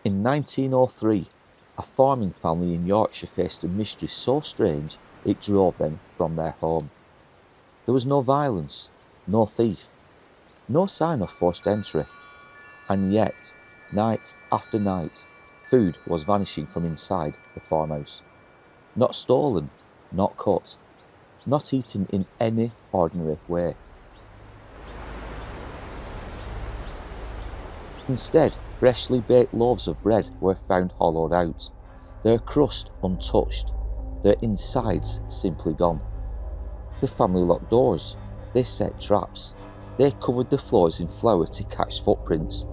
In 1903, a farming family in Yorkshire faced a mystery so strange it drove them from their home. There was no violence, no thief, no sign of forced entry, and yet, night after night, food was vanishing from inside the farmhouse. Not stolen, not cut, not eaten in any ordinary way. Instead, freshly baked loaves of bread were found hollowed out, their crust untouched, their insides simply gone. The family locked doors, they set traps, they covered the floors in flour to catch footprints.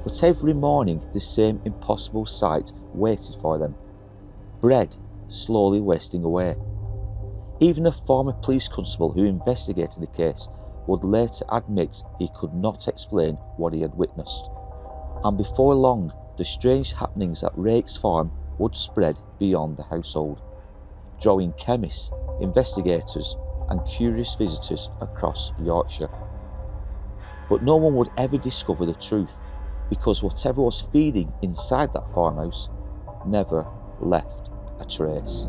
But every morning the same impossible sight waited for them. Bread slowly wasting away. Even a former police constable who investigated the case would later admit he could not explain what he had witnessed. And before long, the strange happenings at Raikes Farm would spread beyond the household, drawing chemists, investigators and curious visitors across Yorkshire. But no one would ever discover the truth, because whatever was feeding inside that farmhouse never left a trace.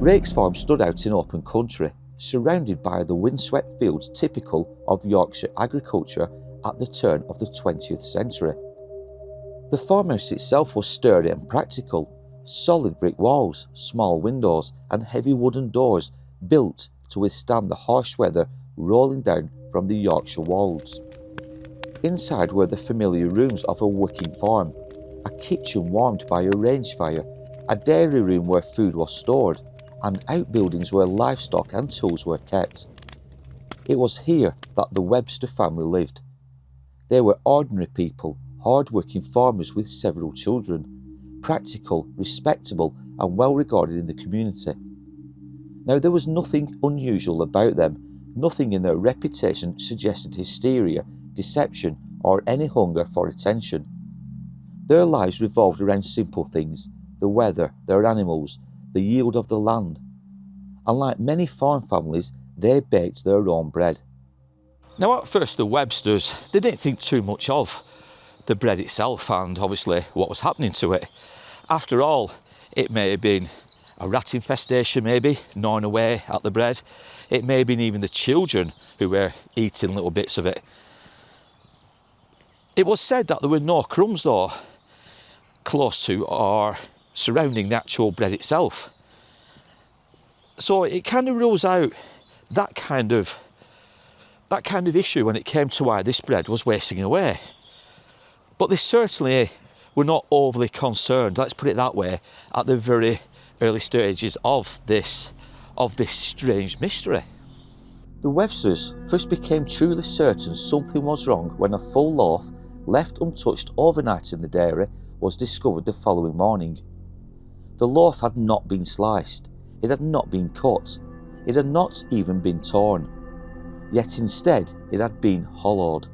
Raikes Farm stood out in open country, surrounded by the windswept fields typical of Yorkshire agriculture at the turn of the 20th century. The farmhouse itself was sturdy and practical, solid brick walls, small windows and heavy wooden doors built to withstand the harsh weather rolling down from the Yorkshire wolds. Inside were the familiar rooms of a working farm, a kitchen warmed by a range fire, a dairy room where food was stored, and outbuildings where livestock and tools were kept. It was here that the Webster family lived. They were ordinary people, hard-working farmers with several children, practical, respectable and well regarded in the community. Now there was nothing unusual about them, nothing in their reputation suggested hysteria, deception or any hunger for attention. Their lives revolved around simple things, the weather, their animals, the yield of the land. And like many farm families, they baked their own bread. Now at first the Websters, they didn't think too much of the bread itself and obviously what was happening to it. After all, it may have been a rat infestation maybe, gnawing away at the bread. It may have been even the children who were eating little bits of it. It was said that there were no crumbs though, close to or surrounding the actual bread itself. So it kind of rules out that kind of issue when it came to why this bread was wasting away. But they certainly were not overly concerned, let's put it that way, at the very early stages of this strange mystery. The Websters first became truly certain something was wrong when a full loaf, left untouched overnight in the dairy, was discovered the following morning. The loaf had not been sliced, it had not been cut, it had not even been torn. Yet instead it had been hollowed.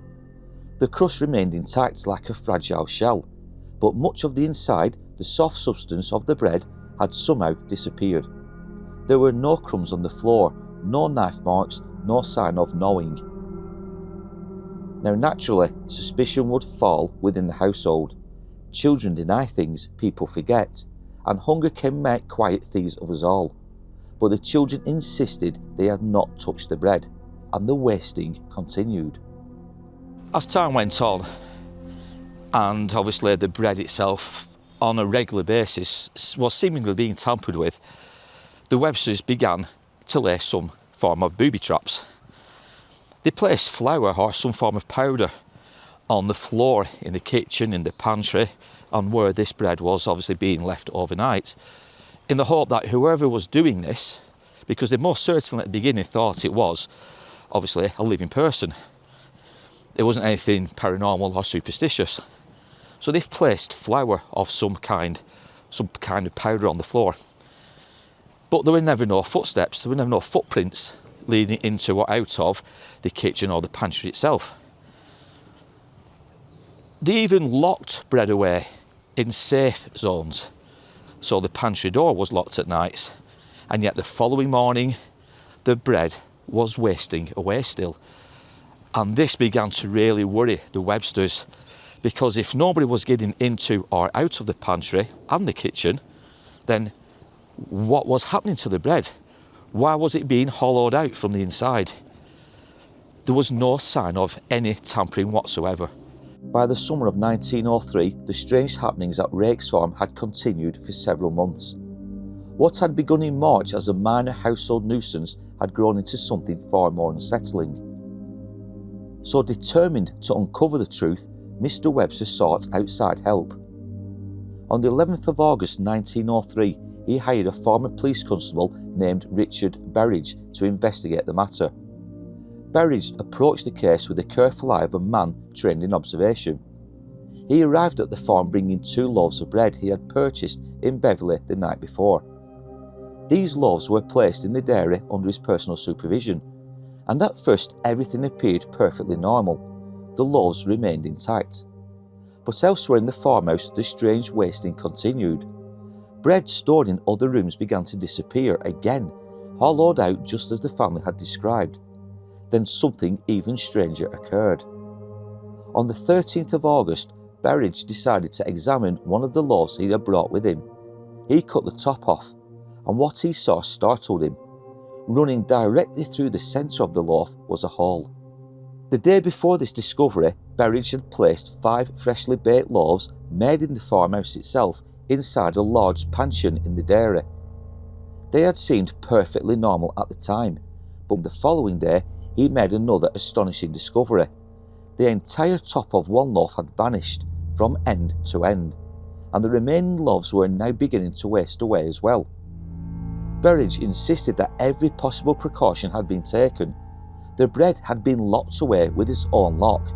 The crust remained intact like a fragile shell, but much of the inside, the soft substance of the bread, had somehow disappeared. There were no crumbs on the floor, no knife marks, no sign of gnawing. Now naturally, suspicion would fall within the household. Children deny things people forget, and hunger can make quiet thieves of us all. But the children insisted they had not touched the bread, and the wasting continued. As time went on, and obviously the bread itself on a regular basis was seemingly being tampered with, the Websters began to lay some form of booby traps. They placed flour or some form of powder on the floor in the kitchen, in the pantry, and where this bread was obviously being left overnight, in the hope that whoever was doing this, because they most certainly at the beginning thought it was obviously a living person, it wasn't anything paranormal or superstitious. So they've placed flour of some kind of powder on the floor. But there were never no footsteps, there were never no footprints leading into or out of the kitchen or the pantry itself. They even locked bread away in safe zones, so the pantry door was locked at nights, and yet the following morning the bread was wasting away still. And this began to really worry the Websters, because if nobody was getting into or out of the pantry and the kitchen, then what was happening to the bread? Why was it being hollowed out from the inside? There was no sign of any tampering whatsoever. By the summer of 1903, the strange happenings at Raikes Farm had continued for several months. What had begun in March as a minor household nuisance had grown into something far more unsettling. So, determined to uncover the truth, Mr. Webster sought outside help. On the 11th of August 1903, he hired a former police constable named Richard Berridge to investigate the matter. Berridge approached the case with the careful eye of a man trained in observation. He arrived at the farm bringing 2 loaves of bread he had purchased in Beverley the night before. These loaves were placed in the dairy under his personal supervision, and at first everything appeared perfectly normal. The loaves remained intact. But elsewhere in the farmhouse, the strange wasting continued. Bread stored in other rooms began to disappear again, hollowed out just as the family had described. Then something even stranger occurred. On the 13th of August, Berridge decided to examine one of the loaves he had brought with him. He cut the top off, and what he saw startled him. Running directly through the centre of the loaf was a hole. The day before this discovery, Berridge had placed 5 freshly baked loaves made in the farmhouse itself inside a large panchion in the dairy. They had seemed perfectly normal at the time, but the following day he made another astonishing discovery. The entire top of one loaf had vanished from end to end, and the remaining loaves were now beginning to waste away as well. Berridge insisted that every possible precaution had been taken. The bread had been locked away with its own lock.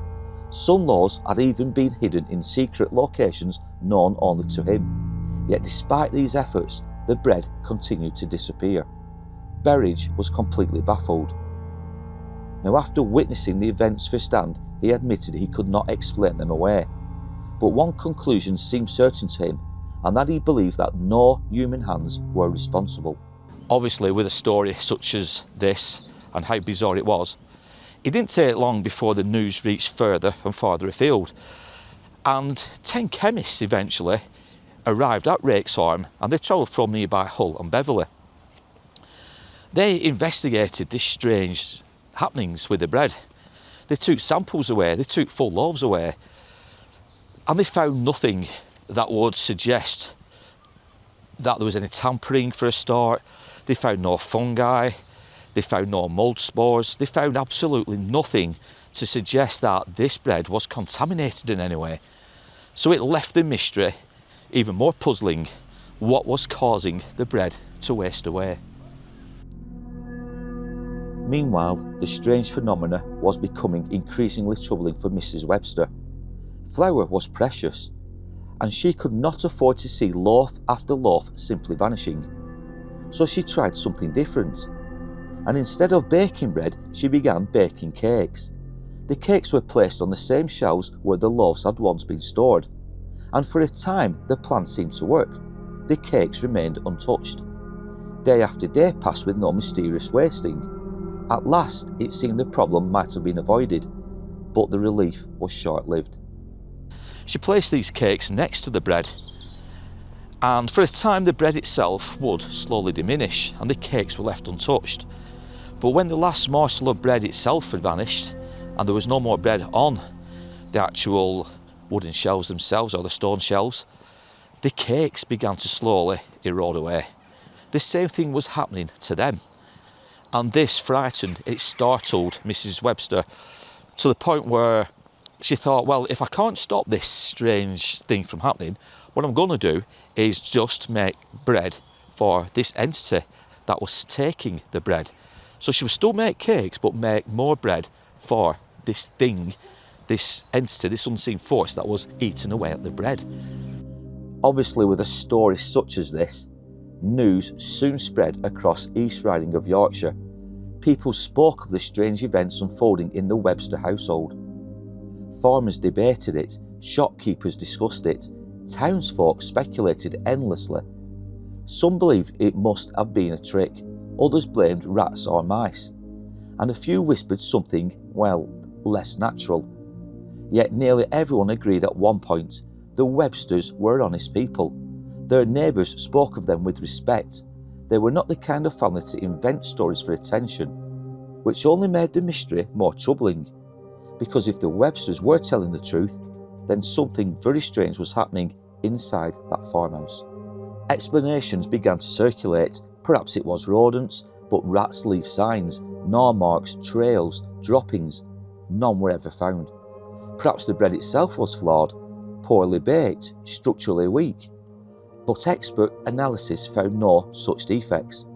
Some loaves had even been hidden in secret locations known only to him. Yet despite these efforts, the bread continued to disappear. Berridge was completely baffled. Now, after witnessing the events firsthand, he admitted he could not explain them away. But one conclusion seemed certain to him, and that he believed that no human hands were responsible. Obviously, with a story such as this, and how bizarre it was, it didn't take long before the news reached further and farther afield. And 10 chemists eventually arrived at Raikes Farm, and they travelled from nearby Hull and Beverley. They investigated this strange happenings with the bread. They took samples away, they took full loaves away, and they found nothing that would suggest that there was any tampering for a start. They found no fungi, they found no mould spores, they found absolutely nothing to suggest that this bread was contaminated in any way. So it left the mystery even more puzzling. What was causing the bread to waste away? Meanwhile, the strange phenomena was becoming increasingly troubling for Mrs. Webster. Flour was precious, and she could not afford to see loaf after loaf simply vanishing. So she tried something different, and instead of baking bread, she began baking cakes. The cakes were placed on the same shelves where the loaves had once been stored, and for a time the plan seemed to work. The cakes remained untouched. Day after day passed with no mysterious wasting. At last, it seemed the problem might have been avoided, but the relief was short-lived. She placed these cakes next to the bread, and for a time the bread itself would slowly diminish and the cakes were left untouched. But when the last morsel of bread itself had vanished and there was no more bread on the actual wooden shelves themselves, or the stone shelves, the cakes began to slowly erode away. The same thing was happening to them. And this frightened, it startled Mrs. Webster to the point where she thought, well, if I can't stop this strange thing from happening, what I'm going to do is just make bread for this entity that was taking the bread. So she would still make cakes, but make more bread for this thing, this entity, this unseen force that was eating away at the bread. Obviously, with a story such as this, news soon spread across East Riding of Yorkshire. People spoke of the strange events unfolding in the Webster household. Farmers debated it, shopkeepers discussed it, townsfolk speculated endlessly, Some believed it must have been a trick, others blamed rats or mice, and a few whispered something, well, less natural. Yet nearly everyone agreed at one point the Websters were honest people. Their neighbours spoke of them with respect. They were not the kind of family to invent stories for attention, which only made the mystery more troubling. Because if the Websters were telling the truth, then something very strange was happening inside that farmhouse. Explanations began to circulate. Perhaps it was rodents, but rats leave signs, gnaw marks, trails, droppings. None were ever found. Perhaps the bread itself was flawed, poorly baked, structurally weak. But expert analysis found no such defects.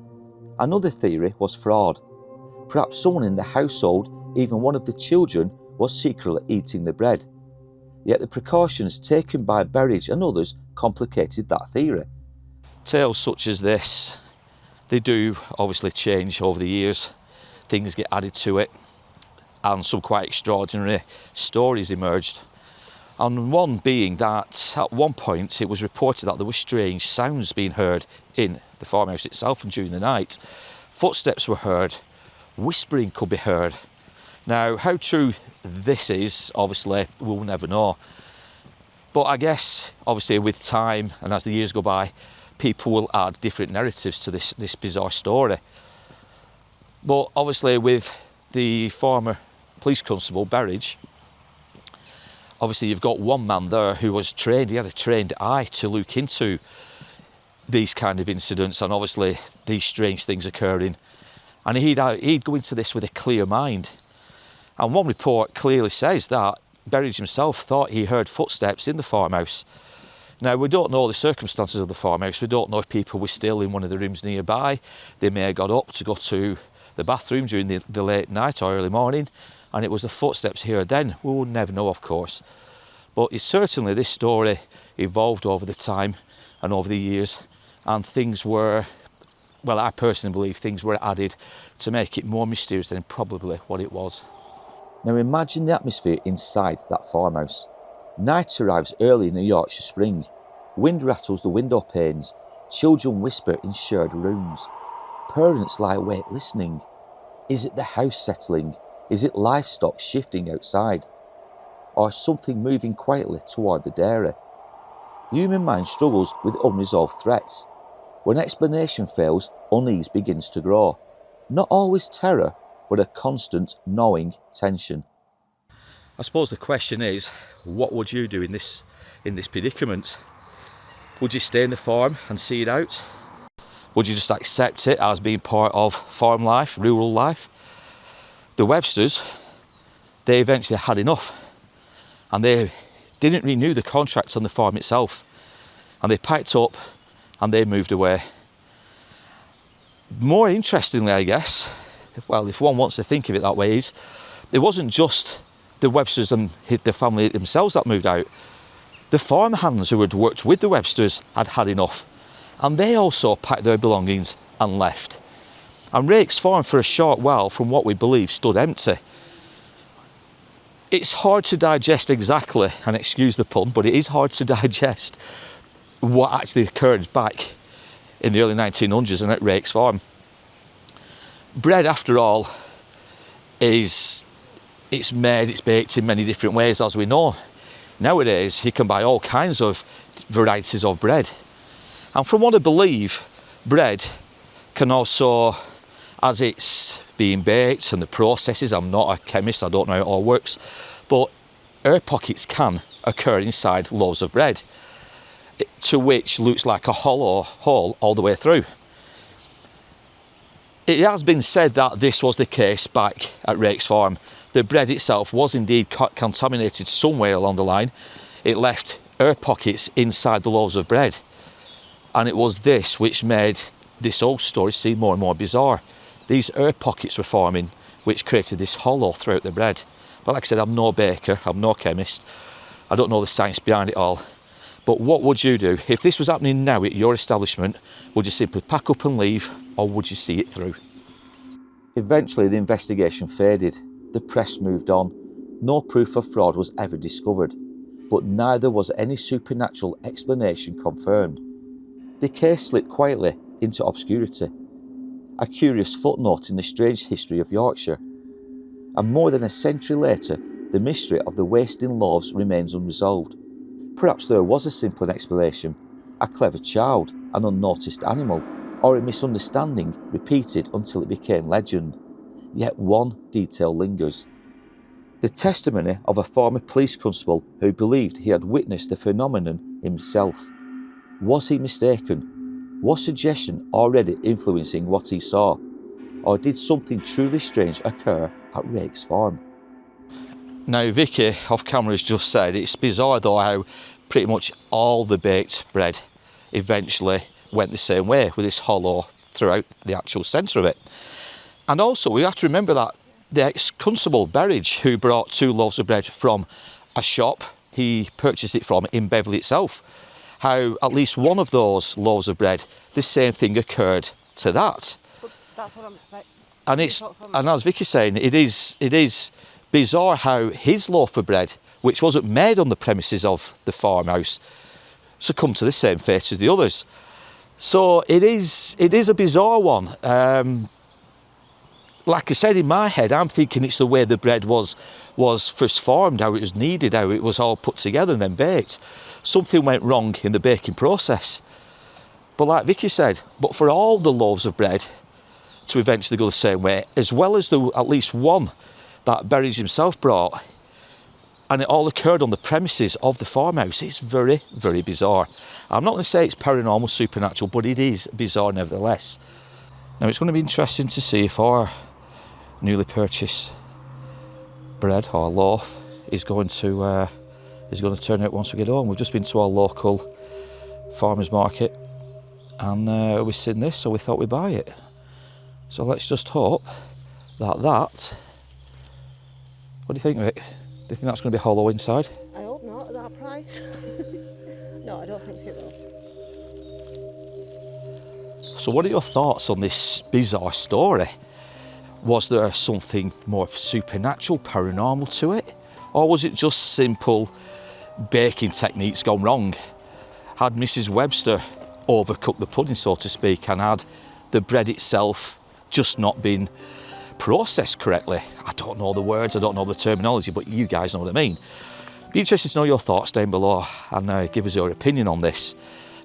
Another theory was fraud. Perhaps someone in the household, even one of the children, was secretly eating the bread. Yet the precautions taken by Berridge and others complicated that theory. Tales such as this, they do obviously change over the years. Things get added to it, and some quite extraordinary stories emerged. And one being that at one point it was reported that there were strange sounds being heard in the farmhouse itself, and during the night footsteps were heard, whispering could be heard. Now, how true this is, obviously, we'll never know. But I guess, obviously, with time and as the years go by, people will add different narratives to this bizarre story. But obviously, with the former police constable, Berridge, obviously you've got one man there who was trained, he had a trained eye to look into these kind of incidents and obviously these strange things occurring. And he'd go into this with a clear mind. And one report clearly says that Berridge himself thought he heard footsteps in the farmhouse. Now, we don't know the circumstances of the farmhouse. We don't know if people were still in one of the rooms nearby. They may have got up to go to the bathroom during the late night or early morning, and it was the footsteps here then. We will never know, of course. But it's certainly this story evolved over the time and over the years, and things were, well, I personally believe things were added to make it more mysterious than probably what it was. Now imagine the atmosphere inside that farmhouse. Night arrives early in a Yorkshire spring. Wind rattles the window panes. Children whisper in shared rooms. Parents lie awake listening. Is it the house settling? Is it livestock shifting outside? Or something moving quietly toward the dairy? The human mind struggles with unresolved threats. When explanation fails, unease begins to grow. Not always terror, but a constant gnawing tension. I suppose the question is, what would you do in this predicament? Would you stay in the farm and see it out? Would you just accept it as being part of farm life, rural life? The Websters, they eventually had enough, and they didn't renew the contract on the farm itself, and they packed up and they moved away. More interestingly, I guess, well, if one wants to think of it that way, is it wasn't just the Websters and the family themselves that moved out. The farmhands who had worked with the Websters had had enough, and they also packed their belongings and left. And Raikes Farm for a short while, from what we believe, stood empty. It's hard to digest exactly, and excuse the pun, but it is hard to digest what actually occurred back in the early 1900s and at Raikes Farm. Bread, after all, it's baked in many different ways, as we know. Nowadays, you can buy all kinds of varieties of bread. And from what I believe, bread can also, as it's being baked and the processes, I'm not a chemist, I don't know how it all works, but air pockets can occur inside loaves of bread, to which looks like a hollow hole all the way through. It has been said that this was the case back at Raikes Farm. The bread itself was indeed contaminated somewhere along the line. It left air pockets inside the loaves of bread. And it was this which made this whole story seem more and more bizarre. These air pockets were forming, which created this hollow throughout the bread. But like I said, I'm no baker, I'm no chemist. I don't know the science behind it all. But what would you do? If this was happening now at your establishment, would you simply pack up and leave, or would you see it through? Eventually the investigation faded. The press moved on. No proof of fraud was ever discovered, but neither was any supernatural explanation confirmed. The case slipped quietly into obscurity, a curious footnote in the strange history of Yorkshire. And more than a century later, the mystery of the wasting loaves remains unresolved. Perhaps there was a simpler explanation, a clever child, an unnoticed animal, or a misunderstanding repeated until it became legend. Yet one detail lingers. The testimony of a former police constable who believed he had witnessed the phenomenon himself. Was he mistaken? Was suggestion already influencing what he saw? Or did something truly strange occur at Raikes Farm? Now, Vicky off camera has just said it's bizarre though how pretty much all the baked bread eventually went the same way, with this hollow throughout the actual centre of it. And also we have to remember that the ex-constable Berridge, who brought 2 loaves of bread from a shop he purchased it from in Beverley itself, how at least one of those loaves of bread, the same thing occurred to that. But that's what I'm saying. And as Vicky's saying, it is bizarre how his loaf of bread, which wasn't made on the premises of the farmhouse, succumbed to the same fate as the others. So it is a bizarre one. Like I said, in my head, I'm thinking it's the way the bread was first formed, how it was kneaded, how it was all put together and then baked. Something went wrong in the baking process. But like Vicky said, but for all the loaves of bread to eventually go the same way, as well as at least one that Berridge himself brought, and it all occurred on the premises of the farmhouse, it's very, very bizarre. I'm not going to say it's paranormal, supernatural, but it is bizarre nevertheless. Now it's going to be interesting to see if our newly purchased bread or loaf is going to turn out once we get home. We've just been to our local farmers market and we've seen this, so we thought we'd buy it. So let's just hope that what do you think, Rick? Do you think that's going to be hollow inside? I hope not at that price. No, I don't think it will. So what are your thoughts on this bizarre story? Was there something more supernatural, paranormal to it? Or was it just simple baking techniques gone wrong? Had Mrs. Webster overcooked the pudding, so to speak, and had the bread itself just not been processed correctly? I don't know the words, I don't know the terminology, but you guys know what I mean. Be interested to know your thoughts down below and give us your opinion on this.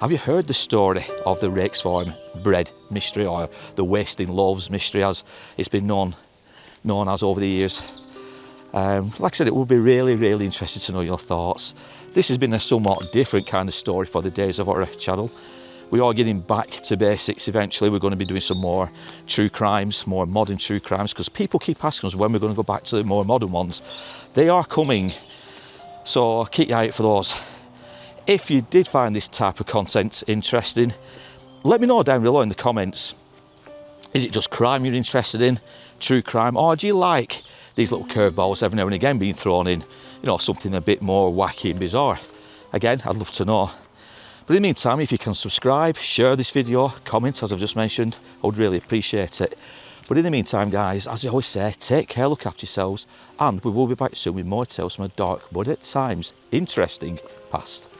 Have you heard the story of the Raikes Farm bread mystery, or the wasting loaves mystery as it's been known as over the years? Like I said, it would be really, really interesting to know your thoughts. This has been a somewhat different kind of story for the Days of Horror channel. We are getting back to basics eventually. We're going to be doing some more true crimes, more modern true crimes, because people keep asking us when we're going to go back to the more modern ones. They are coming, so keep your eye out for those. If you did find this type of content interesting, let me know down below in the comments. Is it just crime you're interested in, true crime, or do you like these little curveballs every now and again being thrown in, something a bit more wacky and bizarre? Again, I'd love to know. But in the meantime, if you can subscribe, share this video, comment, as I've just mentioned, I would really appreciate it. But in the meantime, guys, as I always say, take care, look after yourselves, and we will be back soon with more tales from a dark but at times interesting past.